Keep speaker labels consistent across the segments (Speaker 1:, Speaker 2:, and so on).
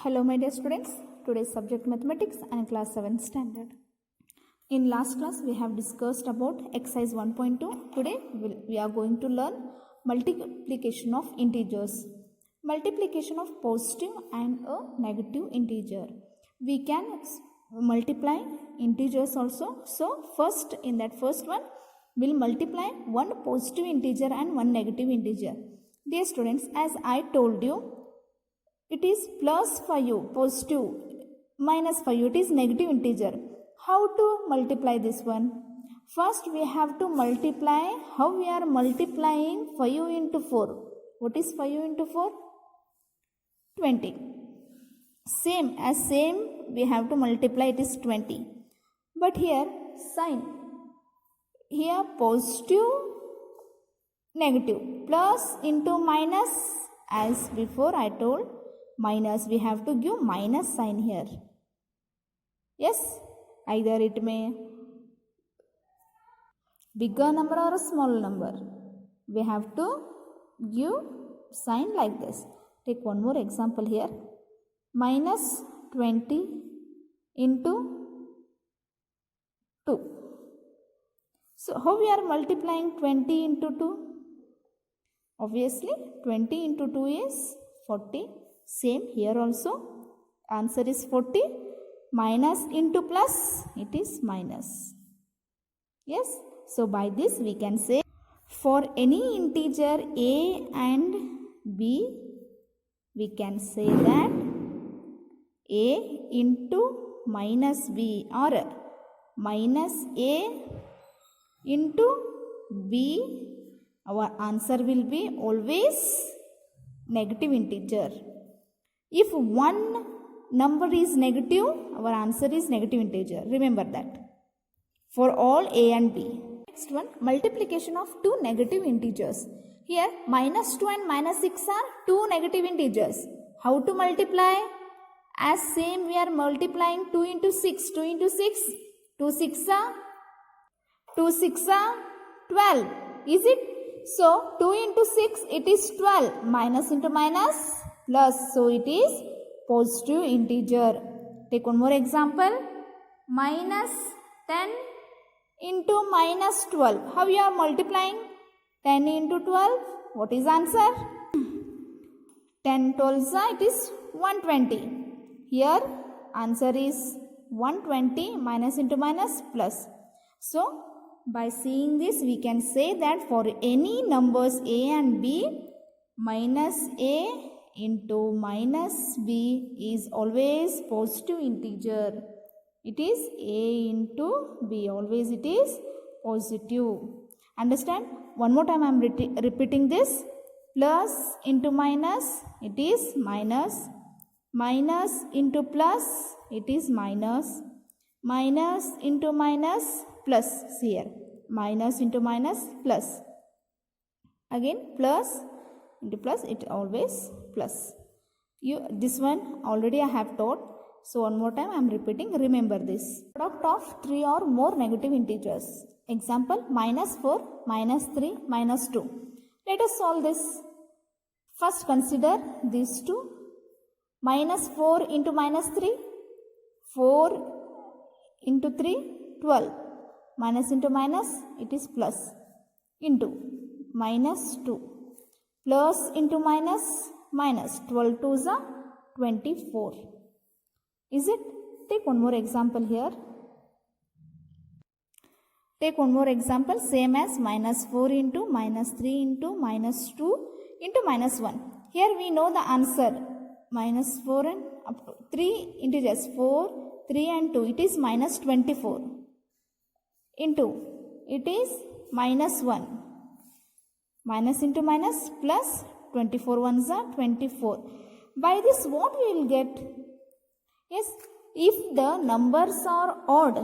Speaker 1: Hello my dear students, today's subject mathematics and class 7 standard. In last class we have discussed about exercise 1.2. Today we are going to learn multiplication of integers. Multiplication of positive and a negative integer. We can multiply integers also. So first in that first one we'll multiply one positive integer and one negative integer. Dear students, as I told you, it is plus 5 positive, minus 5 it is negative integer. How to multiply this one? First we have to multiply. How we are multiplying 5 into 4? What is 5 into 4? 20. Same we have to multiply, it is 20. But here sign. Here positive, negative, plus into minus, as before I told, minus, we have to give minus sign here. Yes, either it may bigger number or a small number. We have to give sign like this. Take one more example here. Minus 20 into 2. So how we are multiplying 20 into 2? Obviously 20 into 2 is 40. Same here also. Answer is 40. Minus into plus, it is minus. Yes. So by this we can say, for any integer a and b, we can say that a into minus b or minus a into b, our answer will be always negative integer. If one number is negative, our answer is negative integer. Remember that. For all a and b. Next one, multiplication of two negative integers. Here minus 2 and minus 6 are two negative integers. How to multiply? As same we are multiplying 2 into 6. 2 into 6. 2 6 are 12. Is it? So 2 into 6 it is 12. Minus into minus plus. So it is positive integer. Take one more example. Minus 10 into minus 12. How you are multiplying? 10 into 12. What is answer? 10 12 it is 120. Here answer is 120. Minus into minus plus. So by seeing this we can say that for any numbers a and b, minus a into minus b is always positive integer. It is a into b, always it is positive. Understand? One more time I am repeating this. Plus into minus, it is minus. Minus into plus, it is minus. Minus into minus plus here. Minus into minus plus. Again plus into plus, it always plus. This one already I have taught. So one more time I am repeating. Remember this. Product of 3 or more negative integers. Example, minus 4, minus 3, minus 2. Let us solve this. First consider these two. Minus 4 into minus 3. 4 into 3, 12. Minus into minus, it is plus. Into minus 2. Plus into minus, minus. 12 2s are 24. Is it? Take one more example here. Take one more example, same as minus 4 into minus 3 into minus 2 into minus 1. Here we know the answer. Minus 4 and up to 3 integers, 4, 3 and 2. It is minus 24. Into, it is minus 1. Minus into minus plus 24 ones are 24. By this what we will get? Yes, if the numbers are odd,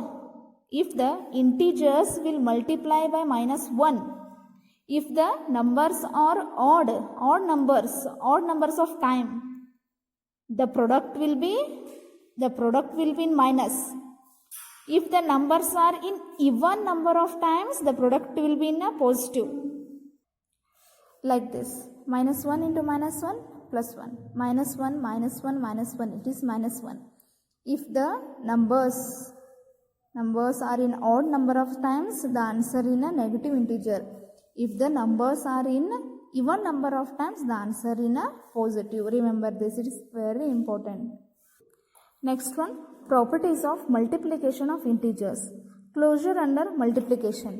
Speaker 1: if the integers will multiply by minus 1, if the numbers are odd numbers of time, the product will be in minus. If the numbers are in even number of times, the product will be in a positive. Like this. Minus 1 into minus 1 plus 1. Minus 1, minus 1, minus 1. It is minus 1. If the numbers are in odd number of times, the answer in a negative integer. If the numbers are in even number of times, the answer in a positive. Remember this, it is very important. Next one, properties of multiplication of integers. Closure under multiplication.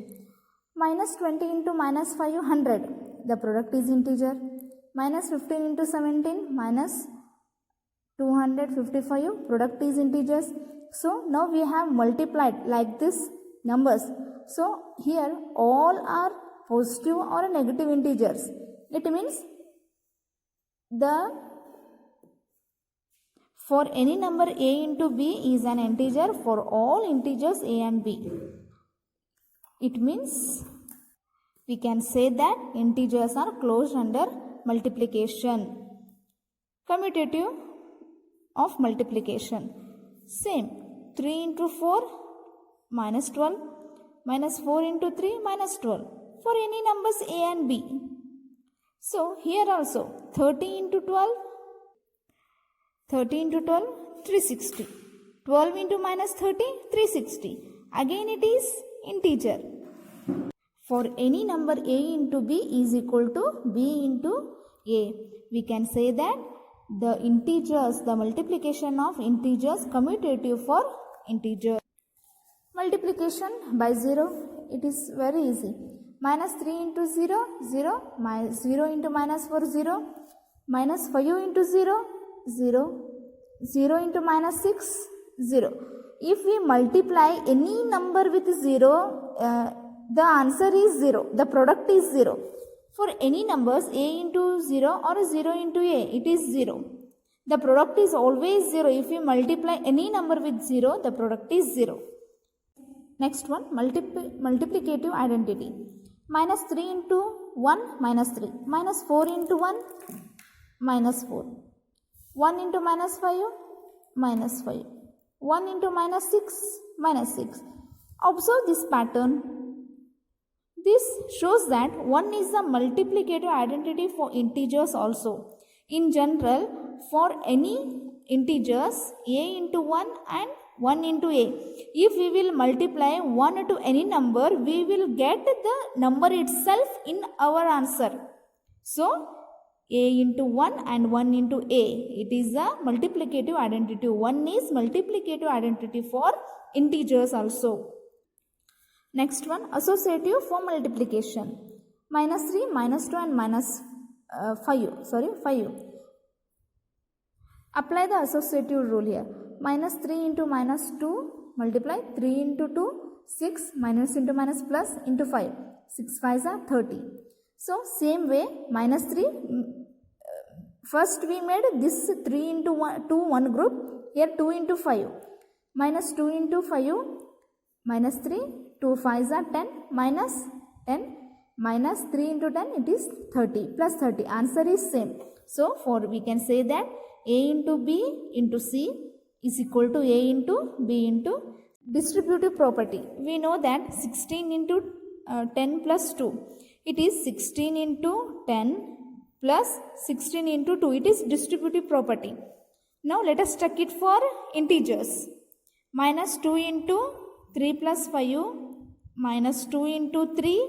Speaker 1: Minus 20 into minus 5, 100. The product is integer. Minus 15 into 17, minus 255. Product is integers. So now we have multiplied like this numbers. So here all are positive or negative integers. It means for any number a into b is an integer for all integers a and b. It means we can say that integers are closed under multiplication. Commutative of multiplication. Same. 3 into 4 minus 12 minus 4 into 3 minus 12 for any numbers a and b. So here also 30 into 12 360. 12 into minus 30 360. Again it is integer. For any number a into b is equal to b into a. We can say that the integers, the multiplication of integers commutative for integer. Multiplication by 0, it is very easy. Minus 3 into 0, 0. Minus 0 into minus 4, 0. Minus 5 into 0, 0. 0 into minus 6, 0. If we multiply any number with 0, the answer is 0. The product is 0. For any numbers a into 0 or 0 into a, it is 0. The product is always 0. If we multiply any number with 0, the product is 0. Next one, multiplicative identity. Minus 3 into 1, minus 3. Minus 4 into 1, minus 4. 1 into minus 5, minus 5. 1 into minus 6, minus 6. Observe this pattern. This shows that 1 is the multiplicative identity for integers also. In general, for any integers, a into 1 and 1 into a. If we will multiply 1 to any number, we will get the number itself in our answer. So, a into 1 and 1 into a. It is a multiplicative identity. 1 is multiplicative identity for integers also. Next one, associative for multiplication. Minus 3, minus 2 and minus 5. Apply the associative rule here. Minus 3 into minus 2, multiply 3 into 2, 6, minus into minus plus into 5. 6 5s are 30. So, same way, minus 3, first we made this 3 into 1 group, here 2 into 5. Minus 2 into 5, minus 3, 2 5s are 10, minus 10, minus 3 into 10, it is 30, plus 30. Answer is same. So, we can say that a into b into c is equal to a into b into distributive property. We know that 16 into 10 plus 2. It is 16 into 10 plus 16 into 2. It is distributive property. Now let us check it for integers. Minus 2 into 3 plus 5 minus 2 into 3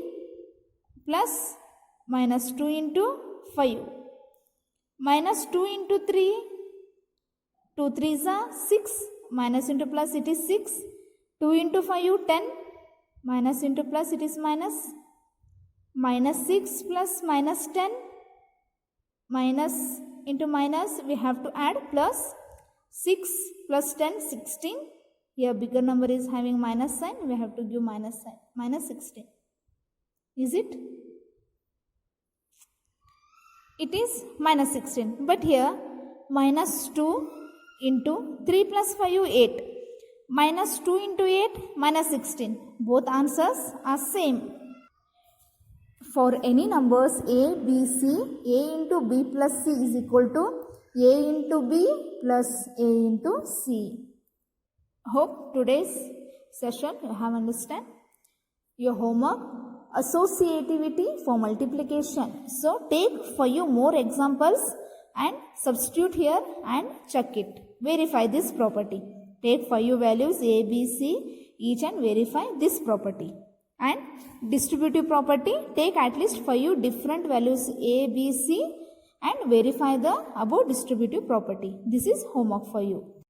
Speaker 1: plus minus 2 into 5. Minus 2 into 3, 2 3s are 6, minus into plus it is 6. 2 into 5, 10, minus into plus it is minus. Minus 6 plus minus 10, minus into minus we have to add plus 6 plus 10, 16. Here bigger number is having minus sign, we have to give minus sign, minus 16. Is it? It is minus 16. But here minus 2 into 3 plus 5, 8. Minus 2 into 8, minus 16. Both answers are same. For any numbers a, b, c, a into b plus c is equal to a into b plus a into c. Hope today's session you have understand. Your homework, associativity for multiplication. So take for you more examples and substitute here and check it. Verify this property. Take 5 values A, B, C each and verify this property. And distributive property, take at least 5 different values A, B, C and verify the above distributive property. This is homework for you.